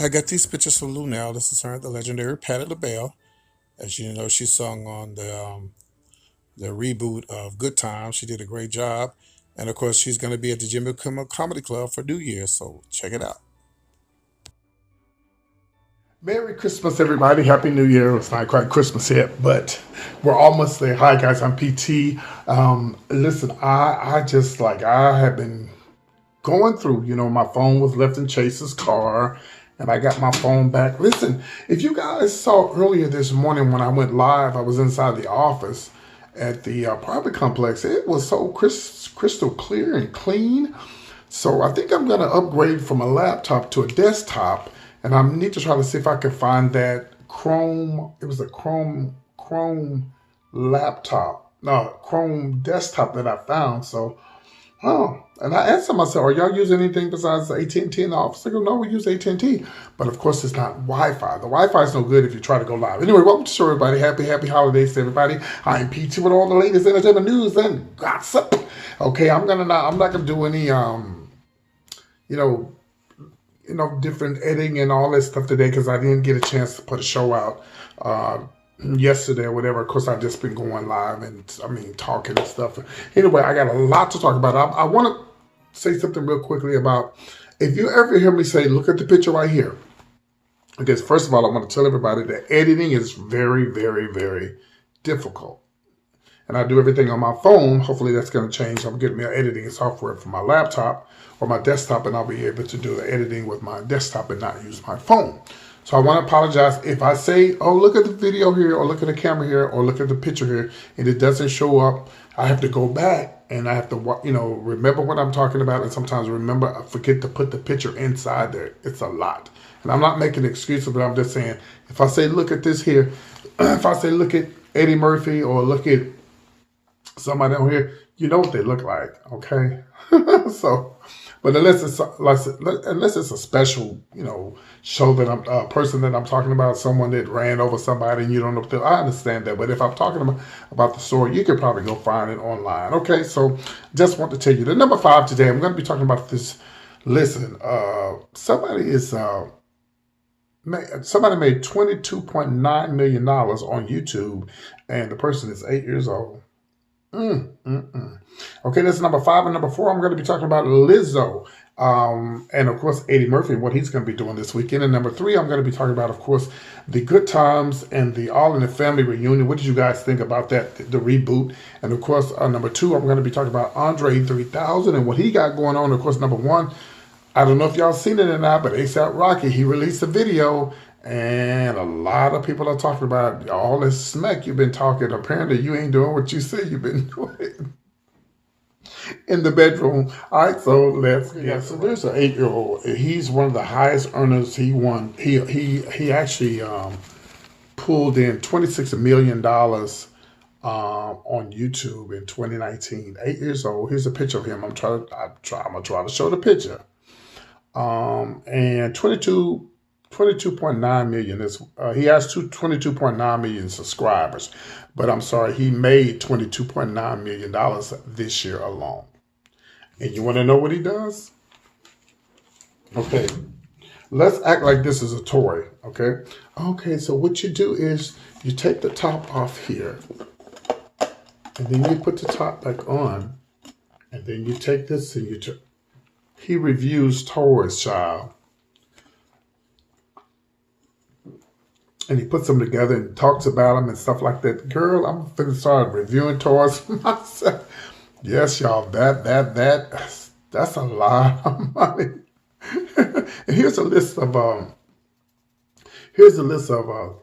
I got these pictures from Lunel. This is her, the legendary Patti LaBelle. As you know, she sung on the reboot of Good Times. She did a great job. And of course, she's going to be at the Jimmy Kimmel Comedy Club for New Year. So check it out. Merry Christmas, everybody. Happy New Year. It's not quite Christmas yet, but we're almost there. Hi, guys. I'm PT. Listen, I just like, I have been going through, my phone was left in Chase's car and I got my phone back. Listen, if you guys saw earlier this morning when I went live, I was inside the office at the apartment complex. It was so crystal clear and clean. So I think I'm going to upgrade from a laptop to a desktop, and I need to try to see if I can find that Chrome. It was a Chrome laptop, no, Chrome desktop that I found. So, and I asked them, I said, "Are y'all using anything besides AT&T in the office?" They go, "No, we use AT&T, but of course it's not Wi-Fi. The Wi-Fi is no good if you try to go live." Anyway, welcome to the show, everybody. Happy holidays to everybody. I'm PT with all the latest entertainment news and gossip. Okay, I'm not gonna do any you know, different editing and all that stuff today because I didn't get a chance to put a show out yesterday or whatever. Of course, I've just been going live and talking and stuff. Anyway, I got a lot to talk about. I want to say something real quickly about if you ever hear me say, "Look at the picture right here." Because first of all, I want to tell everybody that editing is very, very, very difficult. And I do everything on my phone. Hopefully that's going to change. I'm getting me an editing software for my laptop or my desktop, and I'll be able to do the editing with my desktop and not use my phone. So I want to apologize if I say, "Oh, look at the video here," or "Look at the camera here," or "Look at the picture here," and it doesn't show up. I have to go back and I have to, remember what I'm talking about, and sometimes I forget to put the picture inside there. It's a lot. And I'm not making excuses, but I'm just saying, if I say, "Look at this here," if I say, "Look at Eddie Murphy," or "Look at somebody on here," you know what they look like, okay? So, but unless it's a special, show that person that I'm talking about, someone that ran over somebody and you don't know what I understand that. But if I'm talking about the story, you could probably go find it online. Okay, so just want to tell you the number 5 today. I'm going to be talking about this. Listen, somebody made $22.9 million on YouTube, and the person is 8 years old. Okay, that's number 5. And number 4, I'm going to be talking about Lizzo. And of course, Eddie Murphy, what he's going to be doing this weekend. And number 3, I'm going to be talking about, of course, the Good Times and the All in the Family reunion. What did you guys think about that, the reboot? And of course, number 2, I'm going to be talking about Andre 3000 and what he got going on. Of course, number 1, I don't know if y'all seen it or not, but ASAP Rocky, he released a video, and a lot of people are talking about all this smack you've been talking. Apparently, you ain't doing what you say you've been doing in the bedroom. All right, so let's get. So there's an 8-year-old. He's one of the highest earners. He won. He actually pulled in $26 million on YouTube in 2019. 8 years old. Here's a picture of him. I'm gonna try to show the picture. And 22.9 million is he has 22.9 million subscribers, but I'm sorry, he made $22.9 million this year alone. And you want to know what he does? Okay, let's act like this is a toy. Okay, so what you do is you take the top off here, and then you put the top back on, and then you take this and he reviews toys, child. And he puts them together and talks about them and stuff like that. Girl, I'm finna start reviewing toys for myself. Yes, y'all, that's a lot of money. And here's a list of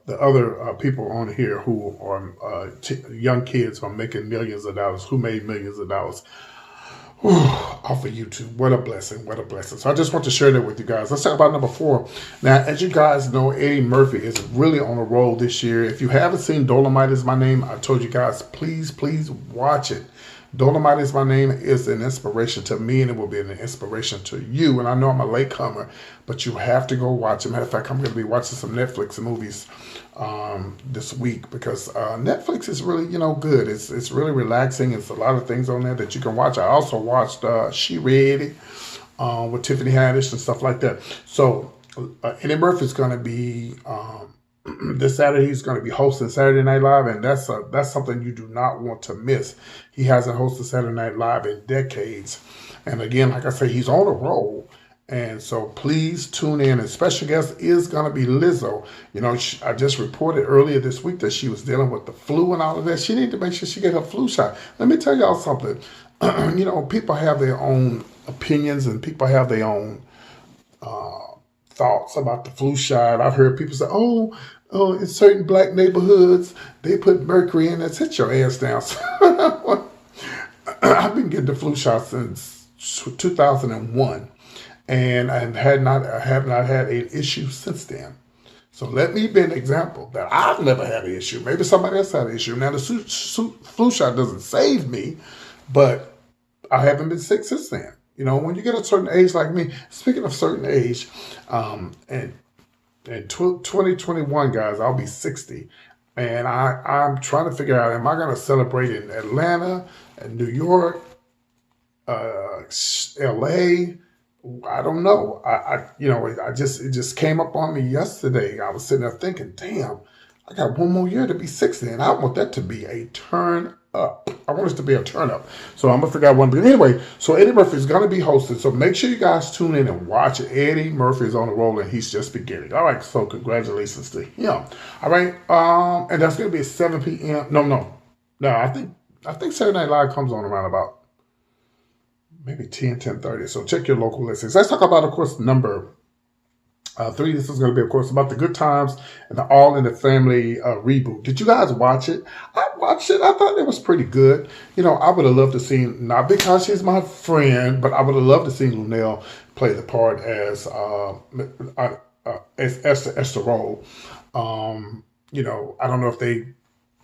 the other people on here who are young kids who are making millions of dollars, who made millions of dollars. Off of YouTube. What a blessing. What a blessing. So I just want to share that with you guys. Let's talk about number 4. Now, as you guys know, Eddie Murphy is really on a roll this year. If you haven't seen Dolomite Is My Name, I told you guys, please watch it. Dolomite Is My Name is an inspiration to me, and it will be an inspiration to you. And I know I'm a latecomer, but you have to go watch it. Matter of fact, I'm going to be watching some Netflix movies this week because Netflix is really, good. It's really relaxing. It's a lot of things on there that you can watch. I also watched She Ready with Tiffany Haddish and stuff like that. So Eddie Murphy's going to be this Saturday. He's going to be hosting Saturday Night Live, and that's something you do not want to miss. He hasn't hosted Saturday Night Live in decades, and again, like I say, he's on a roll. And so please tune in. And special guest is going to be Lizzo. You know, I just reported earlier this week that she was dealing with the flu and all of that. She needs to make sure she get her flu shot. Let me tell y'all something. You know, people have their own opinions and people have their own thoughts about the flu shot. I've heard people say, oh, in certain black neighborhoods, they put mercury in it. Sit your ass down. I've been getting the flu shot since 2001, and I have not had an issue since then. So let me be an example that I've never had an issue. Maybe somebody else had an issue. Now, the flu shot doesn't save me, but I haven't been sick since then. You know, when you get a certain age like me, speaking of certain age, and in 2021, guys, I'll be 60. And I'm trying to figure out, am I going to celebrate in Atlanta, and New York, LA? I don't know. It just came up on me yesterday. I was sitting there thinking, damn, I got one more year to be 60, and I want that to be a turn up. I want it to be a turn up. So I'm gonna figure out one. But anyway, so Eddie Murphy is gonna be hosted. So make sure you guys tune in and watch it. Eddie Murphy is on the roll, and he's just beginning. All right. So congratulations to him. All right. And that's gonna be at 7 p.m. No. I think Saturday Night Live comes on around about maybe 10:30. So check your local listings. Let's talk about, of course, number 3. This is going to be, of course, about the Good Times and the All in the Family reboot. Did you guys watch it? I watched it. I thought it was pretty good. You know, I would have loved to see, not because she's my friend, but I would have loved to see Luenell play the part as Esther role. You know, I don't know if they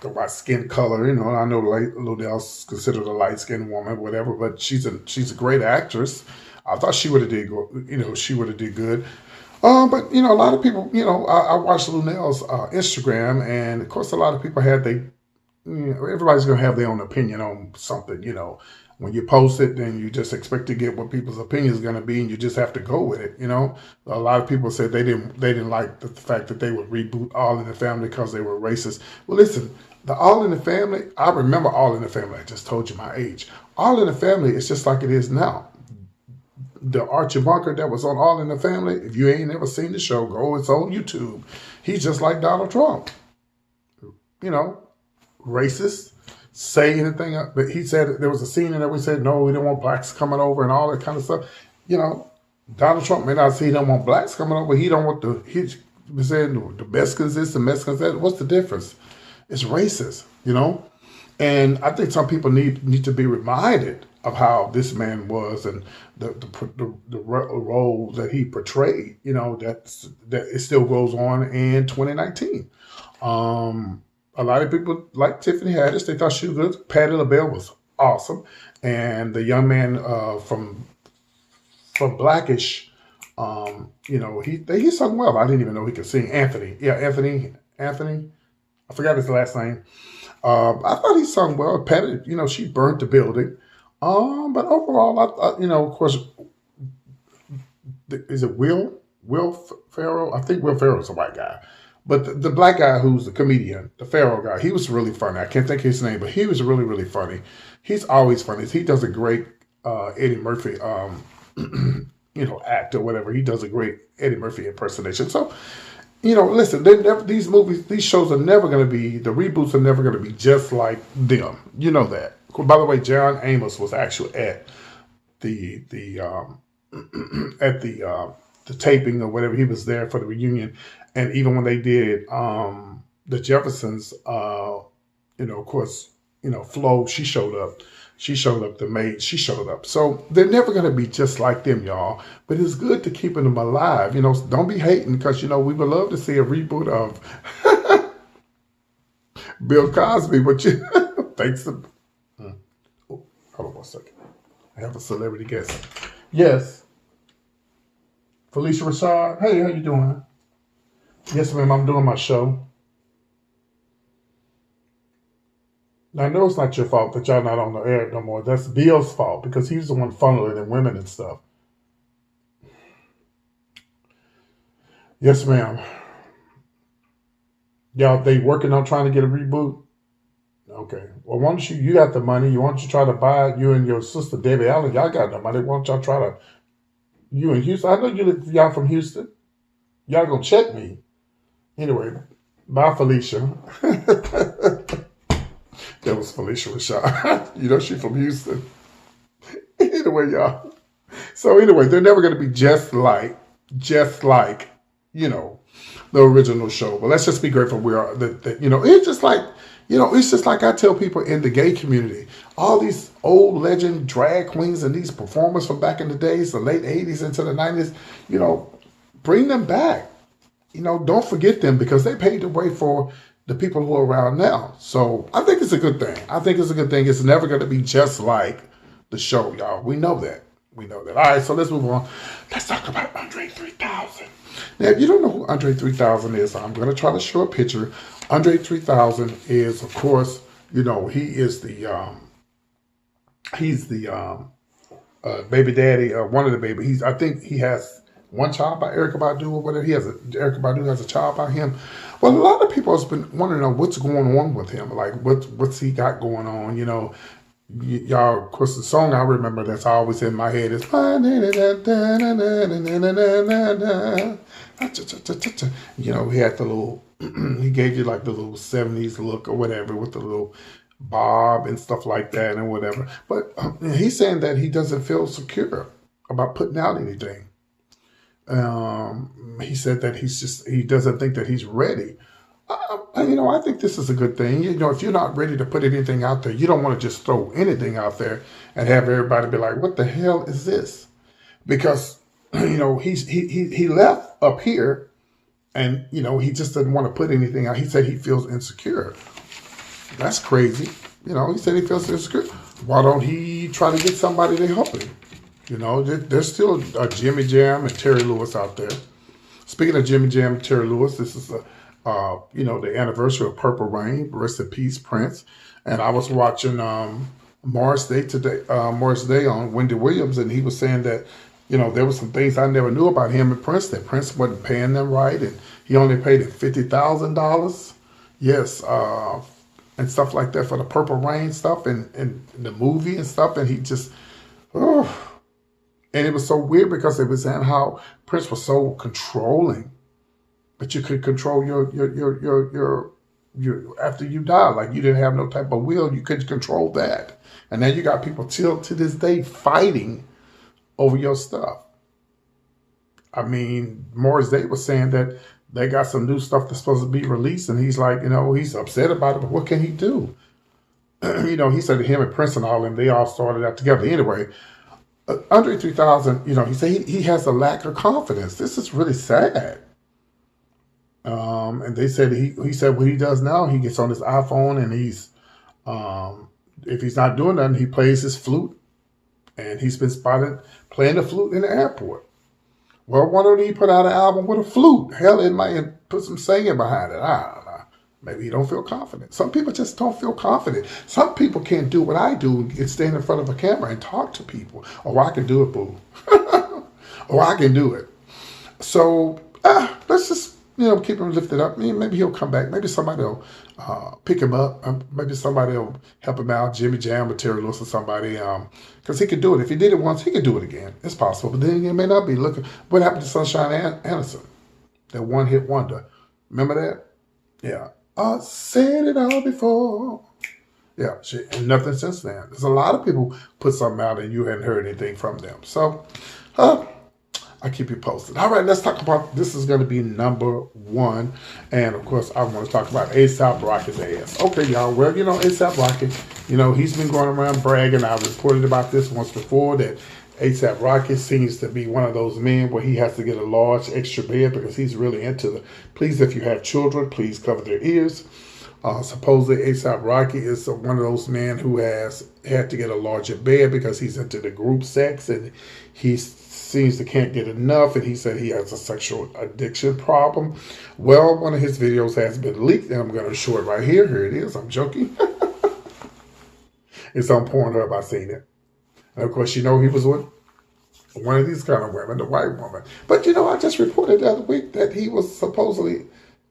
go by skin color. You know, I know Luenell's considered a light skinned woman, whatever, but she's a great actress. I thought she would have did good. But you know, a lot of people, you know, I watched Luenell's Instagram, and of course, a lot of people everybody's gonna have their own opinion on something. You know, when you post it, then you just expect to get what people's opinion is gonna be, and you just have to go with it. You know, a lot of people said they didn't like the fact that they would reboot All in the Family because they were racist. Well, listen, the All in the Family, I remember All in the Family. I just told you my age. All in the Family is just like it is now. The Archie Bunker that was on All in the Family, if you ain't never seen the show, go, it's on YouTube. He's just like Donald Trump. You know, racist, say anything. But he said there was a scene in there we said, no, we don't want blacks coming over and all that kind of stuff. You know, Donald Trump may not say he don't want blacks coming over. He don't want he's saying the Mexicans this, the Mexicans that. What's the difference? It's racist, you know? And I think some people need to be reminded of how this man was and the role that he portrayed. You know, that it still goes on in 2019. A lot of people like Tiffany Haddish. They thought she was good. Patti LaBelle was awesome, and the young man from Blackish, you know, he sung well. I didn't even know he could sing. Anthony. I forgot his last name. I thought he sung well. Patty, you know, she burnt the building. But overall, I you know, of course, is it Will Ferrell? I think Will Ferrell's a white guy. But the black guy who's the comedian, the Ferrell guy, he was really funny. I can't think of his name, but he was really, really funny. He's always funny. He does a great Eddie Murphy, you know, act or whatever. He does a great Eddie Murphy impersonation. So, you know, listen, these shows are never going to be, the reboots are never going to be just like them. You know that. By the way, John Amos was actually at the taping or whatever. He was there for the reunion, and even when they did the Jeffersons, you know, of course, you know, Flo, she showed up. She showed up. The maid, she showed up. So they're never going to be just like them, y'all. But it's good to keep them alive. You know, don't be hating because, you know, we would love to see a reboot of Bill Cosby. But you, thanks to, hold on 1 second. I have a celebrity guest. Yes. Felicia Rashad. Hey, how you doing? Yes, ma'am. I'm doing my show. Now, I know it's not your fault that y'all not on the air no more. That's Bill's fault because he's the one funneling in women and stuff. Yes, ma'am. Y'all, they working on trying to get a reboot. Okay. Well, why don't you got the money? Why don't you try to buy it? You and your sister Debbie Allen, y'all got the money. Why don't y'all try to you in Houston? I know y'all from Houston. Y'all gonna check me anyway. Bye, Felicia. That was Felicia Rashad. You know she from Houston. Anyway, y'all. So anyway, they're never gonna be just like, you know, the original show. But let's just be grateful we are that you know, it's just like it's just like I tell people in the gay community, all these old legend drag queens and these performers from back in the days, the late 80s into the 90s, you know, bring them back. You know, don't forget them because they paved the way for the people who are around now. So I think it's a good thing. I think it's a good thing. It's never going to be just like the show, y'all. We know that. We know that. All right, so let's move on. Let's talk about Andre 3000. Now, if you don't know who Andre 3000 is, I'm going to try to show a picture. Andre 3000 is, of course, you know, he's the baby daddy, one of the baby. I think he has one child by Erykah Badu or whatever. Erykah Badu has a child by him. Well, a lot of people have been wanting to know what's going on with him. Like, what's he got going on? You know, y'all, of course, the song I remember that's always in my head is you know, he had the little he gave you like the little 70s look or whatever with the little bob and stuff like that and whatever. But he's saying that he doesn't feel secure about putting out anything. He said that he doesn't think that he's ready. You know, I think this is a good thing. You know, if you're not ready to put anything out there, you don't want to just throw anything out there and have everybody be like, "What the hell is this?" Because you know he left up here, and you know he just doesn't want to put anything out. He said he feels insecure. That's crazy. You know, he said he feels insecure. Why don't he try to get somebody to help him? You know, there's still Jimmy Jam and Terry Lewis out there. Speaking of Jimmy Jam and Terry Lewis, this is you know, the anniversary of Purple Rain. Rest in peace, Prince. And I was watching Morris Day on Wendy Williams, and he was saying that, you know, there were some things I never knew about him and Prince, that Prince wasn't paying them right, and he only paid him $50,000. Yes, and stuff like that for the Purple Rain stuff and the movie and stuff, and he just, oh. And it was so weird because it was saying how Prince was so controlling, but you could control your after you die, like you didn't have no type of will, you couldn't control that. And now you got people till to this day fighting over your stuff. I mean, Morris Day was saying that they got some new stuff that's supposed to be released, and he's like, you know, he's upset about it, but what can he do? You know, he said that him and Prince and all them, they all started out together. Anyway, Andre 3000, you know, he said he has a lack of confidence. This is really sad. And they said he said what he does now, he gets on his iPhone and he's if he's not doing nothing, he plays his flute, and he's been spotted playing the flute in the airport. Well, why don't he put out an album with a flute? Hell, it might put some singing behind it. I don't know. Maybe he don't feel confident. Some people just don't feel confident. Some people can't do what I do and stand in front of a camera and talk to people. Oh, I can do it, boo. Or I can do it. So let's just, you know, keep him lifted up. Maybe he'll come back. Maybe somebody will pick him up. Maybe somebody will help him out. Jimmy Jam or Terry Lewis or somebody. Because he could do it. If he did it once, he could do it again. It's possible. But then it may not be. Look, what happened to Sunshine Anderson? That one-hit wonder. Remember that? Yeah. I said it all before. Yeah, and nothing since then. There's a lot of people put something out and you hadn't heard anything from them. So, I'll keep you posted. All right, let's talk about, this is going to be number one. And, of course, I want to talk about A$AP Rocky's ass. Okay, y'all. Well, you know, A$AP Rocky, you know, he's been going around bragging. I reported about this once before, that A$AP Rocky seems to be one of those men where he has to get a large extra bed because he's really into the, please, if you have children, please cover their ears. Supposedly A$AP Rocky is one of those men who has had to get a larger bed because he's into the group sex, and he seems to can't get enough, and he said he has a sexual addiction problem. Well, one of his videos has been leaked, and I'm going to show it right here. Here it is. I'm joking. It's on Pornhub. I've seen it. And of course, you know he was with One of these kind of women, the white woman. But I just reported the other week that he was supposedly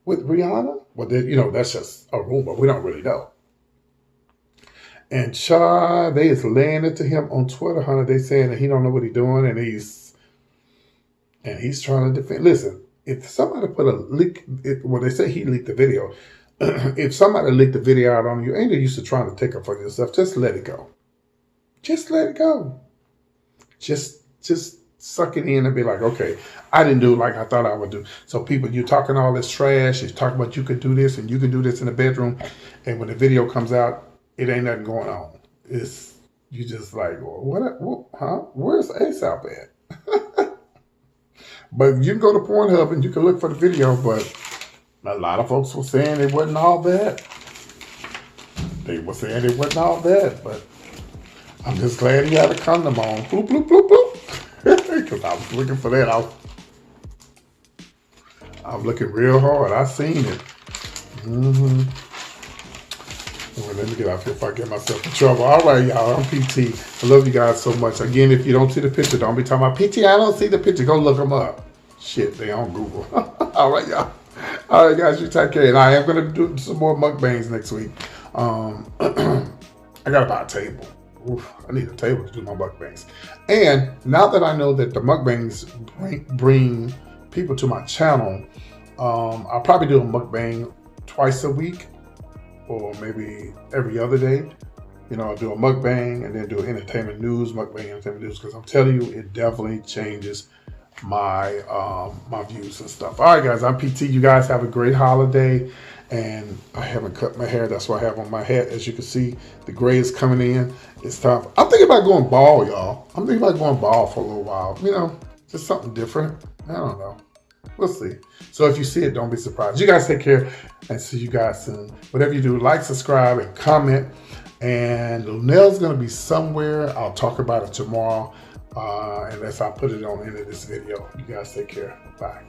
with Rihanna. Well, that's just a rumor. We don't really know. And they is laying it to him on Twitter, honey. They saying that he don't know what he's doing, and he's trying to defend. Listen, if somebody put a leak, they say he leaked the video. If somebody leaked the video out on you, ain't no use to trying to take it for yourself. Just let it go. Just let it go. Just suck it in and be like, okay, I didn't do like I thought I would do. So people, you're talking all this trash. You're talking about you could do this and you can do this in the bedroom. And when the video comes out, it ain't nothing going on. You just like, well, huh? Where's ASAP at? But you can go to Pornhub and you can look for the video, but a lot of folks were saying it wasn't all that. They were saying it wasn't all that, but I'm just glad he had a condom on. Bloop, bloop, bloop, bloop. Because I was looking for that. I'm looking real hard. I seen it. Well, let me get off here if I get myself in trouble. All right, y'all. I'm PT. I love you guys so much. Again, if you don't see the picture, don't be talking about PT. I don't see the picture. Go look them up. Shit, they on Google. All right, y'all. All right, guys. You take care. And I am going to do some more mukbangs next week. I got to buy a table. Oof, I need a table to do my mukbangs. And now that I know that the mukbangs bring people to my channel, I'll probably do a mukbang twice a week or maybe every other day. I'll do a mukbang and then do entertainment news, mukbang entertainment news, because I'm telling you, it definitely changes my my views and stuff. All right, guys, I'm PT. You guys have a great holiday. And I haven't cut my hair. That's why I have on my hat. As you can see, the gray is coming in. It's time. I'm thinking about going bald, y'all. I'm thinking about going bald for a little while. Just something different. I don't know. We'll see. So if you see it, don't be surprised. You guys take care and see you guys soon. Whatever you do, like, subscribe, and comment. And Lunel's going to be somewhere. I'll talk about it tomorrow. Unless I put it on the end of this video. You guys take care. Bye.